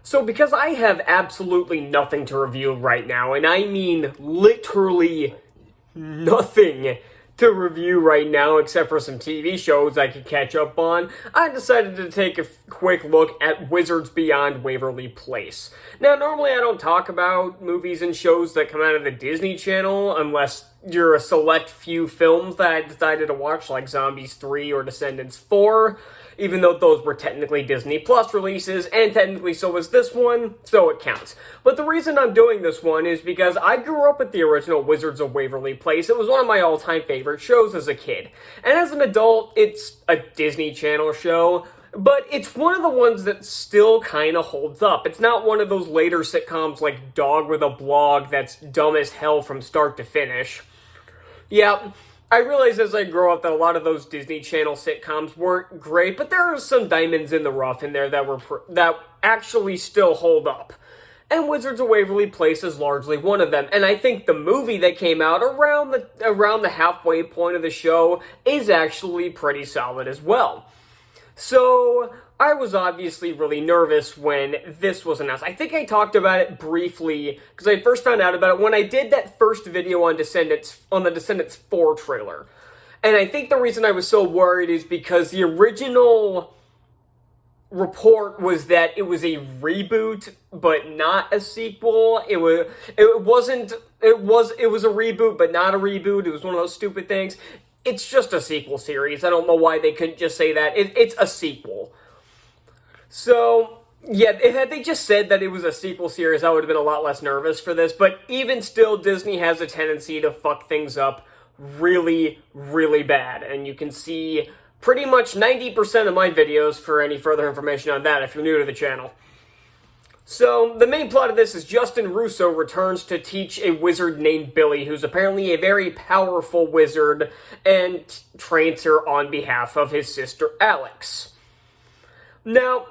So because I have absolutely nothing to review right now, and I mean literally nothing to review right now except for some TV shows I could catch up on, I decided to take a quick look at Wizards Beyond Waverly Place. Now, normally I don't talk about movies and shows that come out of the Disney Channel unless you're a select few films that I decided to watch, like Zombies 3 or Descendants 4, even though those were technically Disney Plus releases, and technically so was this one, so it counts. But the reason I'm doing this one is because I grew up with the original Wizards of Waverly Place. It was one of my all-time favorite shows as a kid. And as an adult, it's a Disney Channel show, but it's one of the ones that still kind of holds up. It's not one of those later sitcoms like Dog with a Blog that's dumb as hell from start to finish. Yeah, I realize as I grow up that a lot of those Disney Channel sitcoms weren't great, but there are some diamonds in the rough in there that actually still hold up. And Wizards of Waverly Place is largely one of them. And I think the movie that came out around the halfway point of the show is actually pretty solid as well. So I was obviously really nervous when this was announced. I think I talked about it briefly because I first found out about it when I did that first video on the Descendants 4 trailer. And I think the reason I was so worried is because the original report was that it was a reboot but not a sequel. It was a reboot but not a reboot. It was one of those stupid things. It's just a sequel series. I don't know why they couldn't just say that. It's a sequel. So, yeah, had they just said that it was a sequel series, I would have been a lot less nervous for this. But even still, Disney has a tendency to fuck things up really, really bad. And you can see pretty much 90% of my videos for any further information on that if you're new to the channel. So, the main plot of this is Justin Russo returns to teach a wizard named Billy, who's apparently a very powerful wizard, and trains her on behalf of his sister Alex. Now,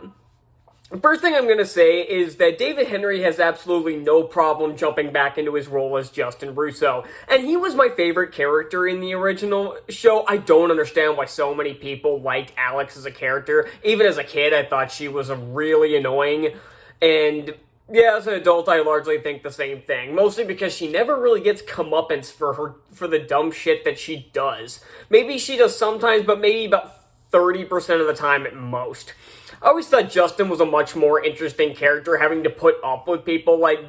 the first thing I'm going to say is that David Henry has absolutely no problem jumping back into his role as Justin Russo. And he was my favorite character in the original show. I don't understand why so many people liked Alex as a character. Even as a kid, I thought she was really annoying. And yeah, as an adult, I largely think the same thing. Mostly because she never really gets comeuppance for the dumb shit that she does. Maybe she does sometimes, but maybe about 30% of the time at most. I always thought Justin was a much more interesting character, having to put up with people like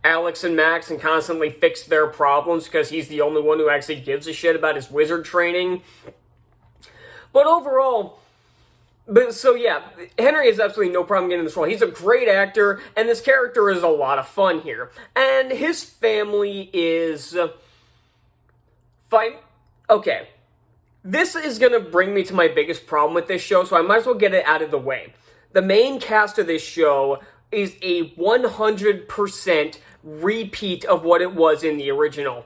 Alex and Max and constantly fix their problems because he's the only one who actually gives a shit about his wizard training. But overall, Henry has absolutely no problem getting this role. He's a great actor, and this character is a lot of fun here. And his family is fine. Okay. This is going to bring me to my biggest problem with this show, so I might as well get it out of the way. The main cast of this show is a 100% repeat of what it was in the original.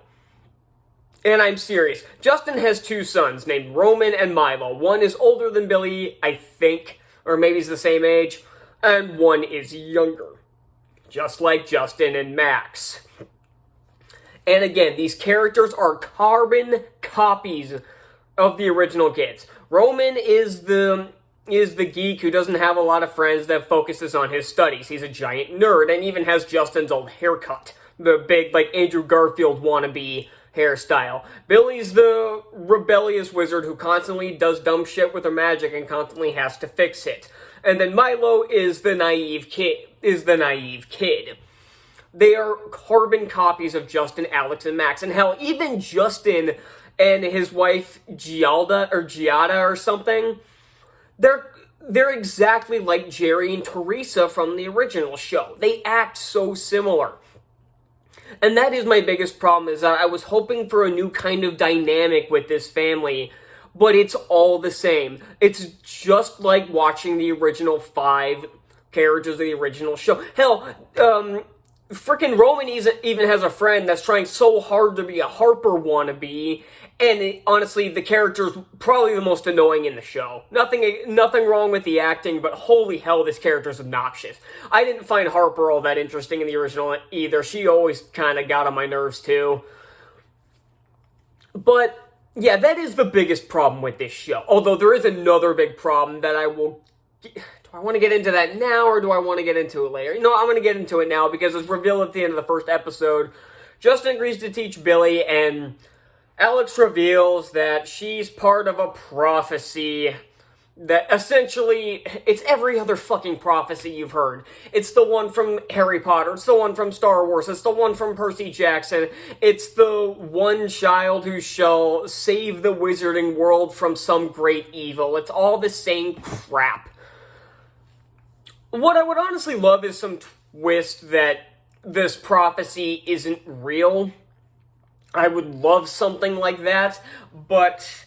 And I'm serious. Justin has two sons named Roman and Milo. One is older than Billy, I think, or maybe he's the same age, and one is younger. Just like Justin and Max. And again, these characters are carbon copies of the original kids. Roman is the geek who doesn't have a lot of friends that focuses on his studies. He's a giant nerd and even has Justin's old haircut. The big, like, Andrew Garfield wannabe hairstyle. Billy's the rebellious wizard who constantly does dumb shit with her magic and constantly has to fix it. And then Milo is the naive kid. They are carbon copies of Justin, Alex, and Max. And hell, even Justin and his wife Giada or something, they're exactly like Jerry and Teresa from the original show. They act so similar. And that is my biggest problem, is that I was hoping for a new kind of dynamic with this family, but it's all the same. It's just like watching the original 5 characters of the original show. Hell, frickin' Roman even has a friend that's trying so hard to be a Harper wannabe, and honestly, the character's probably the most annoying in the show. Nothing wrong with the acting, but holy hell, this character's obnoxious. I didn't find Harper all that interesting in the original either. She always kind of got on my nerves too. But yeah, that is the biggest problem with this show. Although there is another big problem that I will I want to get into that now, or do I want to get into it later? I'm going to get into it now, because it's revealed at the end of the first episode. Justin agrees to teach Billy, and Alex reveals that she's part of a prophecy that essentially, it's every other fucking prophecy you've heard. It's the one from Harry Potter, it's the one from Star Wars, it's the one from Percy Jackson, it's the one child who shall save the wizarding world from some great evil. It's all the same crap. What I would honestly love is some twist that this prophecy isn't real. I would love something like that, but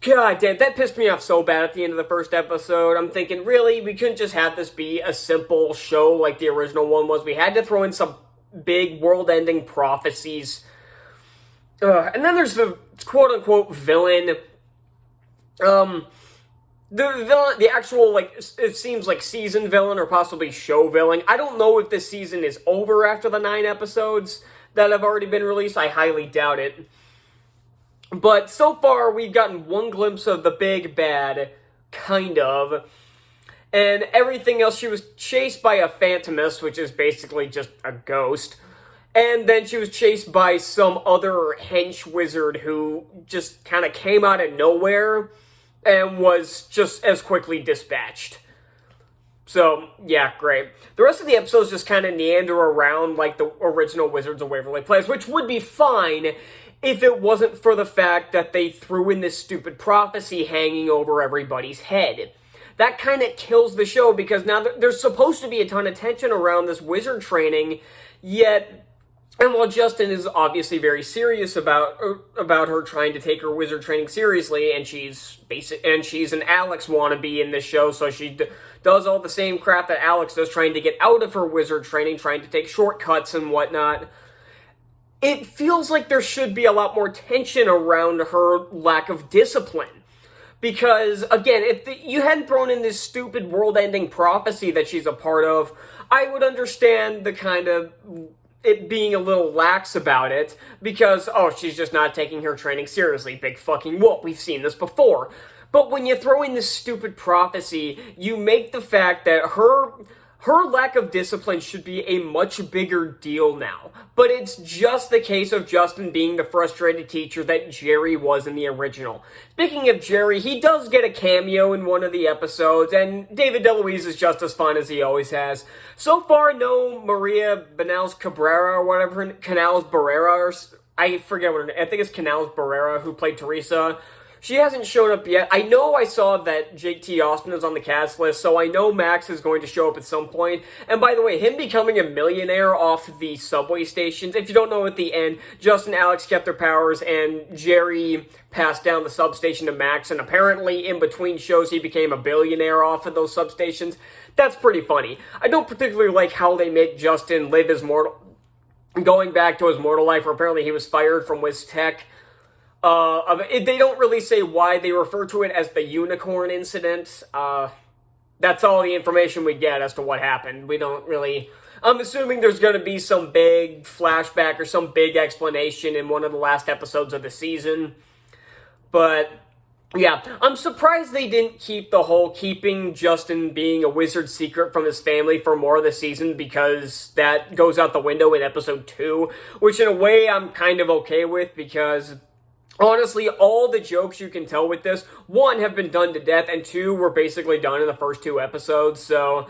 God damn, that pissed me off so bad at the end of the first episode. I'm thinking, really? We couldn't just have this be a simple show like the original one was. We had to throw in some big world-ending prophecies. And then there's the quote-unquote villain. The villain, the actual, like, it seems like season villain or possibly show villain. I don't know if this season is over after the 9 episodes that have already been released. I highly doubt it. But so far, we've gotten one glimpse of the big bad, kind of. And everything else, she was chased by a phantomist, which is basically just a ghost. And then she was chased by some other hench wizard who just kind of came out of nowhere and was just as quickly dispatched. So, yeah, great. The rest of the episodes just kind of meander around like the original Wizards of Waverly plays, which would be fine if it wasn't for the fact that they threw in this stupid prophecy hanging over everybody's head. That kind of kills the show, because now there's supposed to be a ton of tension around this wizard training, yet, and while Justin is obviously very serious about her trying to take her wizard training seriously, and she's an Alex wannabe in this show, so she does all the same crap that Alex does, trying to get out of her wizard training, trying to take shortcuts and whatnot. It feels like there should be a lot more tension around her lack of discipline. Because, again, if you hadn't thrown in this stupid world-ending prophecy that she's a part of, I would understand the kind of it being a little lax about it, because, oh, she's just not taking her training seriously. Big fucking whoop, we've seen this before. But when you throw in this stupid prophecy, you make the fact that her lack of discipline should be a much bigger deal now. But it's just the case of Justin being the frustrated teacher that Jerry was in the original. Speaking of Jerry, he does get a cameo in one of the episodes, and David DeLuise is just as fun as he always has. So far, no Maria Banals Cabrera or whatever, Canals Barrera, or I forget what her name, I think it's Canals Barrera, who played Teresa. She hasn't shown up yet. I know I saw that Jake T. Austin is on the cast list, so I know Max is going to show up at some point. And by the way, him becoming a millionaire off the subway stations, if you don't know, at the end, Justin and Alex kept their powers, and Jerry passed down the substation to Max, and apparently in between shows he became a billionaire off of those substations. That's pretty funny. I don't particularly like how they make Justin live his going back to his mortal life, where apparently he was fired from Wiz Tech. They don't really say why. They refer to it as the unicorn incident. That's all the information we get as to what happened. We don't really... I'm assuming there's going to be some big flashback or some big explanation in one of the last episodes of the season. But, yeah, I'm surprised they didn't keep the whole keeping Justin being a wizard secret from his family for more of the season, because that goes out the window in episode 2, which in a way I'm kind of okay with, because honestly, all the jokes you can tell with this, 1, have been done to death, and 2, were basically done in the first 2 episodes, so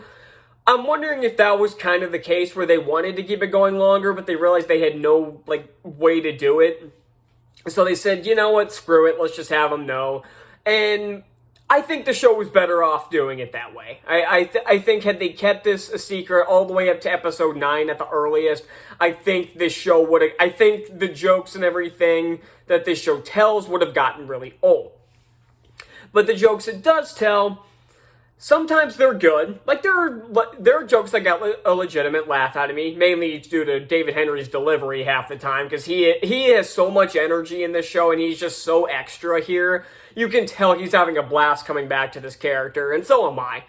I'm wondering if that was kind of the case where they wanted to keep it going longer, but they realized they had no, way to do it. So they said, you know what, screw it, let's just have them know. And I think the show was better off doing it that way. I think had they kept this a secret all the way up to episode 9 at the earliest, I think this show would have... I think the jokes and everything that this show tells would have gotten really old. But the jokes it does tell, sometimes they're good. There are jokes that got a legitimate laugh out of me, mainly due to David Henry's delivery half the time, because he has so much energy in this show, and he's just so extra here. You can tell he's having a blast coming back to this character, and so am I.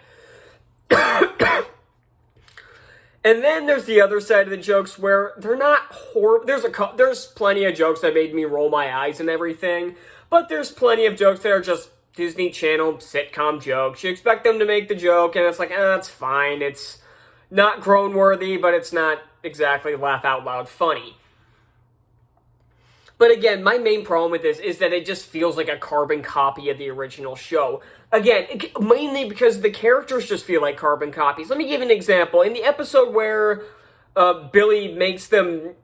And then there's the other side of the jokes where they're not horrible. There's plenty of jokes that made me roll my eyes and everything, but there's plenty of jokes that are just Disney Channel sitcom jokes. You expect them to make the joke, and it's like, that's fine. It's not groan-worthy, but it's not exactly laugh-out-loud funny. But again, my main problem with this is that it just feels like a carbon copy of the original show. Again, mainly because the characters just feel like carbon copies. Let me give an example. In the episode where Billy makes them,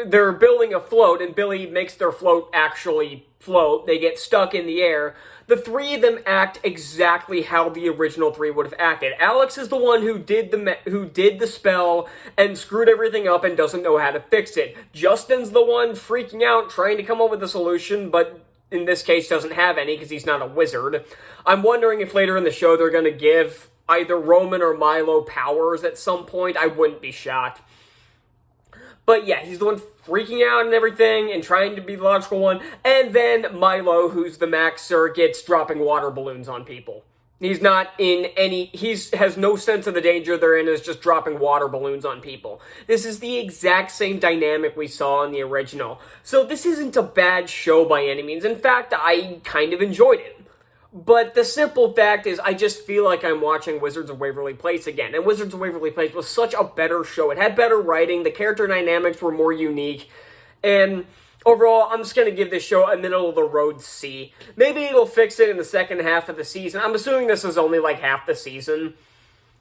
they're building a float, and Billy makes their float actually float. They get stuck in the air. The three of them act exactly how the original three would have acted. Alex is the one who did the spell and screwed everything up and doesn't know how to fix it. Justin's the one freaking out, trying to come up with a solution, but in this case doesn't have any because he's not a wizard. I'm wondering if later in the show they're going to give either Roman or Milo powers at some point. I wouldn't be shocked. But yeah, he's the one freaking out and everything and trying to be the logical one. And then Milo, who's the Maxer, gets dropping water balloons on people. He's not in any, has no sense of the danger they're in, is just dropping water balloons on people. This is the exact same dynamic we saw in the original. So this isn't a bad show by any means. In fact, I kind of enjoyed it. But the simple fact is, I just feel like I'm watching Wizards of Waverly Place again. And Wizards of Waverly Place was such a better show. It had better writing, the character dynamics were more unique, and overall, I'm just going to give this show a middle-of-the-road C. Maybe it'll fix it in the second half of the season. I'm assuming this is only like half the season,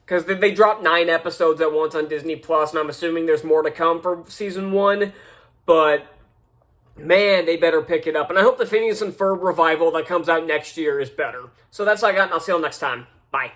because they dropped 9 episodes at once on Disney+, and I'm assuming there's more to come for season 1, but man, they better pick it up. And I hope the Phineas and Ferb revival that comes out next year is better. So that's all I got, and I'll see you all next time. Bye.